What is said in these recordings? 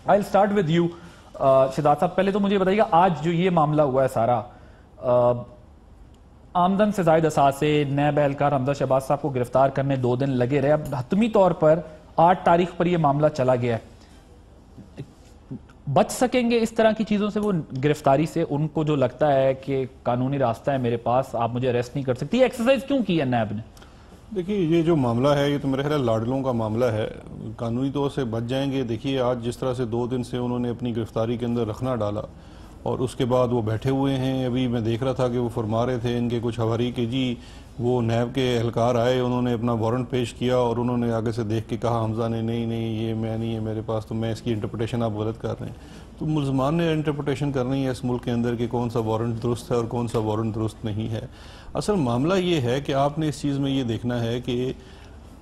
I'll start with you. Shahzad صاحب پہلے تو مجھے بتائیے گا آج جو یہ معاملہ ہوا ہے سارا آمدن سے زائد اثاثے نیب اہلکار حمزہ شہباز صاحب کو گرفتار کرنے 2 دن لگے رہے. اب حتمی طور پر 8 تاریخ پر یہ معاملہ چلا گیا ہے. بچ سکیں گے اس طرح کی چیزوں سے وہ گرفتاری سے؟ ان کو جو لگتا ہے کہ قانونی راستہ ہے میرے پاس، آپ مجھے اریسٹ نہیں کر سکتی، یہ ایکسرسائز کیوں کی ہے نیب نے؟ دیکھیے یہ جو معاملہ ہے یہ تو میرے خیال لاڈلوں کا معاملہ ہے، قانونی طور سے بچ جائیں گے. دیکھیے آج جس طرح سے 2 دن سے انہوں نے اپنی گرفتاری کے اندر رکھنا ڈالا اور اس کے بعد وہ بیٹھے ہوئے ہیں. ابھی میں دیکھ رہا تھا کہ وہ فرما رہے تھے ان کے کچھ حواری کہ جی وہ نیب کے اہلکار آئے، انہوں نے اپنا وارنٹ پیش کیا اور انہوں نے آگے سے دیکھ کے کہا حمزہ نے نہیں یہ میں نہیں ہے میرے پاس، تو میں اس کی انٹرپریٹیشن آپ غلط کر رہے ہیں. تو ملزمان نے انٹرپریٹیشن کرنی ہے اس ملک کے اندر کہ کون سا وارنٹ درست ہے اور کون سا وارنٹ درست نہیں ہے. اصل معاملہ یہ ہے کہ آپ نے اس چیز میں یہ دیکھنا ہے کہ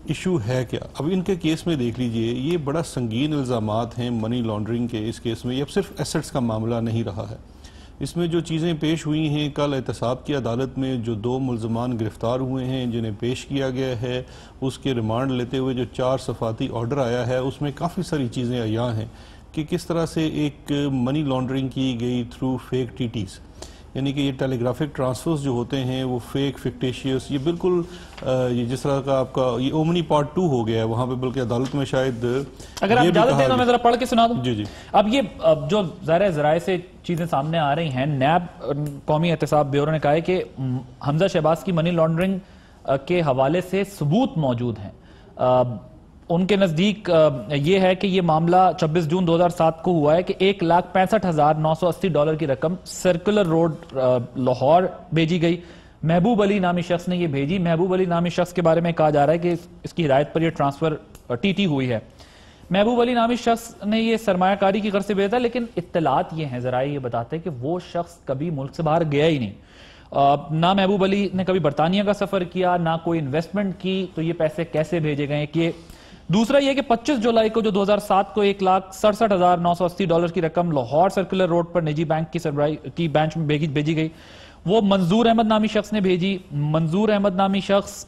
ایشو ہے کیا. اب ان کے کیس میں دیکھ لیجئے یہ بڑا سنگین الزامات ہیں منی لانڈرنگ کے. اس کیس میں یہ اب صرف ایسٹس کا معاملہ نہیں رہا ہے. اس میں جو چیزیں پیش ہوئی ہیں، کل احتساب کی عدالت میں جو 2 ملزمان گرفتار ہوئے ہیں جنہیں پیش کیا گیا ہے، اس کے ریمانڈ لیتے ہوئے جو 4 صفاتی آرڈر آیا ہے، اس میں کافی ساری چیزیں عیاں ہیں کہ کس طرح سے ایک منی لانڈرنگ کی گئی تھرو فیک ٹی ٹیز، یعنی کہ یہ ٹیلی گرافک ٹرانسفرز جو ہوتے ہیں وہ فیک فکٹیشیس، یہ بالکل یہ جس طرح کا آپ کا یہ اومنی پارٹ 2 ہو گیا ہے وہاں پہ، بلکہ عدالت میں شاید اگر آپ اجازت دیں تو میں ذرا پڑھ کے سنا دوں. جی. اب یہ جو ظاہر ذرائع سے چیزیں سامنے آ رہی ہیں، نیب قومی احتساب بیورو نے کہا ہے کہ حمزہ شہباز کی منی لانڈرنگ کے حوالے سے ثبوت موجود ہیں. ان کے نزدیک یہ ہے کہ یہ معاملہ 26 جون 2007 کو ہوا ہے کہ $1,65,980 کی رقم سرکولر روڈ لاہور بھیجی گئی. محبوب علی نامی شخص نے یہ بھیجی. محبوب علی نامی شخص کے بارے میں کہا جا رہا ہے کہ اس کی ہدایت پر یہ ٹرانسفر ٹی ہوئی ہے. محبوب علی نامی شخص نے یہ سرمایہ کاری کی غرض سے بھیجا، لیکن اطلاعات یہ ہیں، ذرائع یہ بتاتے ہیں کہ وہ شخص کبھی ملک سے باہر گیا ہی نہیں. نہ محبوب علی نے کبھی برطانیہ کا سفر کیا، نہ کوئی انویسٹمنٹ کی، تو یہ پیسے کیسے بھیجے گئے کہ دوسرا یہ کہ 25 جولائی کو جو 2007 کو $1,67,980 کی رقم لاہور سرکولر روڈ پر نجی بینک کی بینچ میں بھیجی گئی، وہ منظور احمد نامی شخص نے بھیجی. منظور احمد نامی شخص،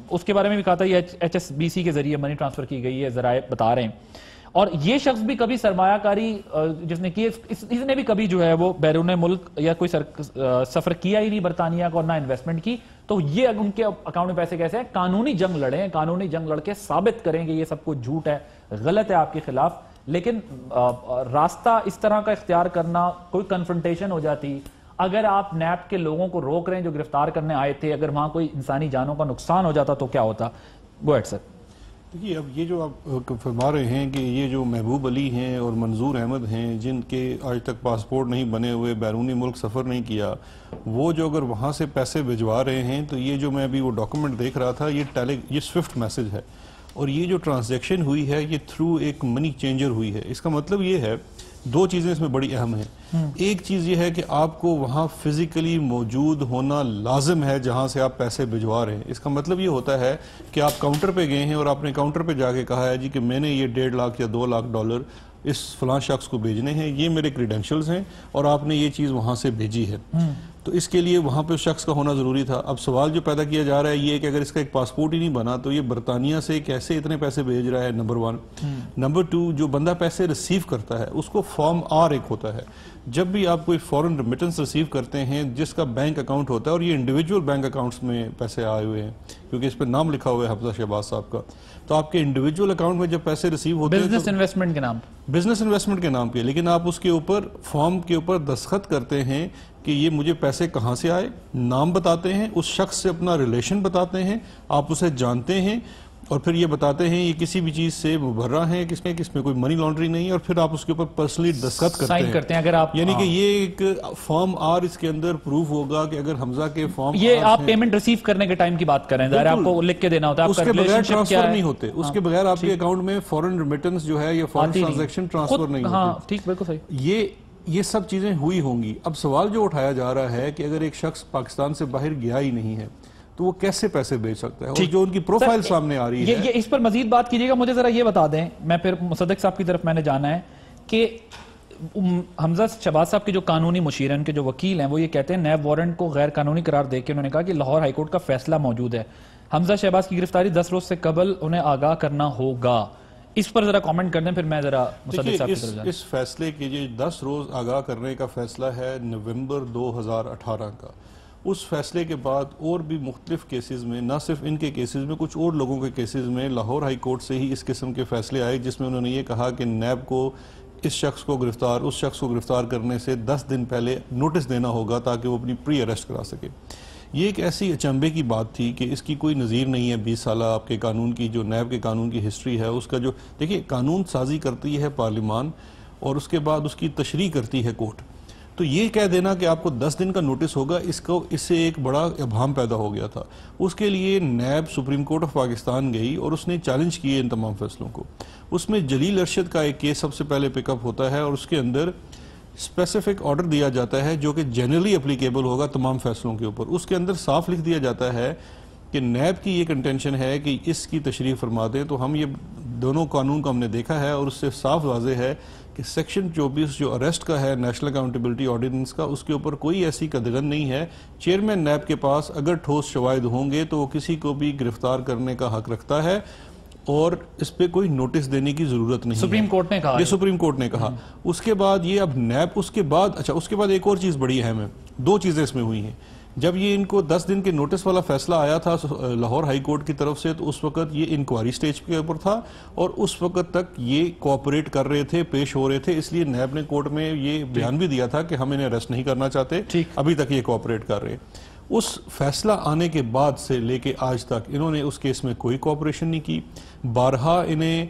اس کے بارے میں بھی کہا تھا یہ HSBC کے ذریعے منی ٹرانسفر کی گئی ہے، ذرائع بتا رہے ہیں. اور یہ شخص بھی کبھی سرمایہ کاری جس نے کی، اس نے بھی کبھی جو ہے وہ بیرون ملک یا کوئی سفر کیا ہی نہیں برطانیہ کا، اور نہ انویسٹمنٹ کی. تو یہ ان کے اکاؤنٹ میں پیسے کیسے ہیں؟ قانونی جنگ لڑیں، قانونی جنگ لڑ کے ثابت کریں کہ یہ سب کچھ جھوٹ ہے، غلط ہے آپ کے خلاف. لیکن راستہ اس طرح کا اختیار کرنا، کوئی کنفرنٹیشن ہو جاتی. اگر آپ نیب کے لوگوں کو روک رہے ہیں جو گرفتار کرنے آئے تھے، اگر وہاں کوئی انسانی جانوں کا نقصان ہو جاتا تو کیا ہوتا؟ گو ایٹ سر. دیکھیے اب یہ جو آپ فرما رہے ہیں کہ یہ جو محبوب علی ہیں اور منظور احمد ہیں جن کے آج تک پاسپورٹ نہیں بنے ہوئے، بیرونی ملک سفر نہیں کیا، وہ جو اگر وہاں سے پیسے بھجوا رہے ہیں، تو یہ جو میں ابھی وہ ڈاکومنٹ دیکھ رہا تھا یہ سوئفٹ میسج ہے، اور یہ جو ٹرانزیکشن ہوئی ہے یہ تھرو ایک منی چینجر ہوئی ہے. اس کا مطلب یہ ہے 2 چیزیں اس میں بڑی اہم ہیں. ایک چیز یہ ہے کہ آپ کو وہاں فزیکلی موجود ہونا لازم ہے جہاں سے آپ پیسے بھجوا رہے ہیں. اس کا مطلب یہ ہوتا ہے کہ آپ کاؤنٹر پہ گئے ہیں اور آپ نے کاؤنٹر پہ جا کے کہا ہے جی کہ میں نے یہ $1.5 لاکھ یا $2 لاکھ اس فلاں شخص کو بھیجنے ہیں، یہ میرے کریڈنشلز ہیں، اور آپ نے یہ چیز وہاں سے بھیجی ہے. تو اس کے لیے وہاں پہ اس شخص کا ہونا ضروری تھا. اب سوال جو پیدا کیا جا رہا ہے یہ کہ اگر اس کا ایک پاسپورٹ ہی نہیں بنا تو یہ برطانیہ سے کیسے اتنے پیسے بھیج رہا ہے، نمبر 1. نمبر 2، جو بندہ پیسے ریسیو کرتا ہے اس کو فارم R ایک ہوتا ہے. جب بھی آپ کوئی فورن ریمیٹنس ریسیو کرتے ہیں جس کا بینک اکاؤنٹ ہوتا ہے، اور یہ انڈیویجول بینک اکاؤنٹس میں پیسے آئے ہوئے ہیں کیونکہ اس پہ نام لکھا ہوا ہے حمزہ شہباز صاحب کا، تو آپ کے انڈیویجول اکاؤنٹ میں جب پیسے ریسیو ہوتے ہیں بزنس انویسٹمنٹ کے نام بزنس انویسٹمنٹ کے نام پہ، لیکن آپ اس کے اوپر فارم کے اوپر دستخط کرتے ہیں کہ یہ مجھے پیسے کہاں سے آئے، نام بتاتے ہیں، اس شخص سے اپنا ریلیشن بتاتے ہیں، آپ اسے جانتے ہیں، اور پھر یہ بتاتے ہیں یہ کسی بھی چیز سے مبرہ ہیں، کس میں کوئی منی لانڈری نہیں ہے، اور پھر آپ اس کے اوپر پرسنلی دستخط کرتے ہیں. اگر آپ یعنی کہ یہ ایک فارم R اس کے اندر پروف ہوگا کہ اگر حمزہ کے فارم یہ آپ پیمنٹ ریسیو کرنے کے ٹائم کی بات کر رہے ہیں، ظاہر آپ کو لکھ کے دینا ہوتا ہے، اس کے بغیر ٹرانسفر نہیں ہوتے، اس کے بغیر آپ کے اکاؤنٹ میں فورن ریمیٹنس جو ہے یا فورن ٹرانزیکشن ٹرانسفر نہیں ہوتی. ہاں ٹھیک، بالکل صحیح. یہ سب چیزیں ہوئی ہوں گی. اب سوال جو اٹھایا جا رہا ہے کہ اگر ایک شخص پاکستان سے باہر گیا ہی نہیں ہے تو وہ کیسے پیسے بھیج سکتا ہے، اور جو ان کی پروفائل سامنے آ رہی ہے. اس پر مزید بات کیجئے گا. مجھے ذرا یہ بتا دیں، میں پھر مصدق صاحب کی طرف میں نے جانا ہے کہ حمزہ شہباز صاحب کے جو قانونی مشیر ہیں، ان کے جو وکیل ہیں، وہ یہ کہتے ہیں نیب وارنٹ کو غیر قانونی قرار دے کے انہوں نے کہا کہ لاہور ہائی کورٹ کا فیصلہ موجود ہے، حمزہ شہباز کی گرفتاری 10 روز سے قبل انہیں آگاہ کرنا ہوگا. اس پر ذرا کامنٹ کر دیں، پھر میں ذرا مصدق صاحب کی طرف جاؤں۔ اس فیصلے کے جو 10 روز آگاہ کرنے کا فیصلہ ہے نومبر 2018 کا، اس فیصلے کے بعد اور بھی مختلف کیسز میں، نہ صرف ان کے کیسز میں، کچھ اور لوگوں کے کیسز میں لاہور ہائی کورٹ سے ہی اس قسم کے فیصلے آئے، جس میں انہوں نے یہ کہا کہ نیب کو اس شخص کو گرفتار کرنے سے 10 دن پہلے نوٹس دینا ہوگا تاکہ وہ اپنی پری اریسٹ کرا سکے۔ یہ ایک ایسی اچنبے کی بات تھی کہ اس کی کوئی نظیر نہیں ہے 20 سالہ آپ کے قانون کی، جو نیب کے قانون کی ہسٹری ہے اس کا، جو دیکھیں قانون سازی کرتی ہے پارلیمان اور اس کے بعد اس کی تشریح کرتی ہے کورٹ، تو یہ کہہ دینا کہ آپ کو 10 دن کا نوٹس ہوگا، اس سے ایک بڑا ابہام پیدا ہو گیا تھا۔ اس کے لیے NAB supreme court of Pakistan گئی اور اس نے چیلنج کیے ان تمام فیصلوں کو۔ اس میں جلیل ارشد کا ایک کیس سب سے پہلے پک اپ ہوتا ہے اور اس کے اندر اسپیسیفک آرڈر دیا جاتا ہے جو کہ جنرلی اپلیکیبل ہوگا تمام فیصلوں کے اوپر۔ اس کے اندر صاف لکھ دیا جاتا ہے کہ نیب کی یہ کنٹینشن ہے کہ اس کی تشریح فرما دیں، تو ہم یہ دونوں قانون کو ہم نے دیکھا ہے اور اس سے صاف واضح ہے کہ سیکشن 24 جو اریسٹ کا ہے نیشنل اکاؤنٹیبلٹی آرڈیننس کا، اس کے اوپر کوئی ایسی قدغن نہیں ہے۔ چیئرمین نیب کے پاس اگر ٹھوس شواہد ہوں گے تو وہ کسی کو بھی گرفتار کرنے کا حق رکھتا ہے اور اس پہ کوئی نوٹس دینے کی ضرورت نہیں ہے۔ سپریم کورٹ نے کہا، یہ سپریم کورٹ نے کہا۔ اس کے بعد یہ اب نیب، اس کے بعد ایک اور چیز بڑی اہم ہے، دو چیزیں اس میں ہوئی ہیں۔ جب یہ ان کو 10 دن کے نوٹس والا فیصلہ آیا تھا لاہور ہائی کورٹ کی طرف سے، تو اس وقت یہ انکوائری سٹیج کے اوپر تھا اور اس وقت تک یہ کوآپریٹ کر رہے تھے، پیش ہو رہے تھے، اس لیے نیب نے کورٹ میں یہ بیان بھی دیا تھا کہ ہم انہیں اریسٹ نہیں کرنا چاہتے، ابھی تک یہ کوآپریٹ کر رہے ہیں۔ اس فیصلہ آنے کے بعد سے لے کے آج تک انہوں نے اس کیس میں کوئی کوآپریشن نہیں کی، بارہا انہیں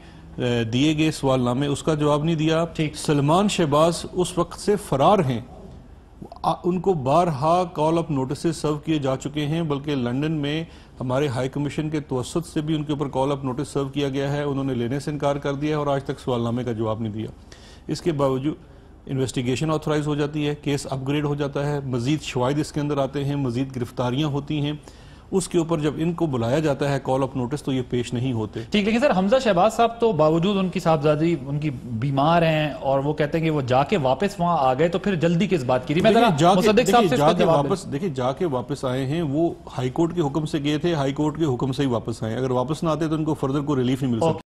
دیے گئے سوال نامے اس کا جواب نہیں دیا۔ سلمان شہباز اس وقت سے فرار ہیں، ان کو بارہا کال اپ نوٹسز سرو کیے جا چکے ہیں، بلکہ لنڈن میں ہمارے ہائی کمیشن کے توسط سے بھی ان کے اوپر کال اپ نوٹس سرو کیا گیا ہے، انہوں نے لینے سے انکار کر دیا ہے اور آج تک سوال نامے کا جواب نہیں دیا۔ اس کے باوجود انویسٹیگیشن آتھرائز ہو جاتی ہے، کیس اپ گریڈ ہو جاتا ہے، مزید شواہد اس کے اندر آتے ہیں، مزید گرفتاریاں ہوتی ہیں، اس کے اوپر جب ان کو بلایا جاتا ہے کال اپ نوٹس تو یہ پیش نہیں ہوتے۔ ٹھیک، لیکن سر حمزہ شہباز صاحب تو باوجود ان کی صاحبزادی ان کی بیمار ہیں اور وہ کہتے ہیں کہ وہ جا کے واپس وہاں آ گئے، تو پھر جلدی کس بات کی تھی؟ میں ذرا مصدق صاحب سے اس کا جواب دیں۔ دیکھیں جا کے واپس آئے ہیں، وہ ہائی کورٹ کے حکم سے گئے تھے، ہائی کورٹ کے حکم سے ہی واپس آئے ہیں، اگر واپس نہ آتے تو ان کو فردر کو ریلیف نہیں مل سکتا۔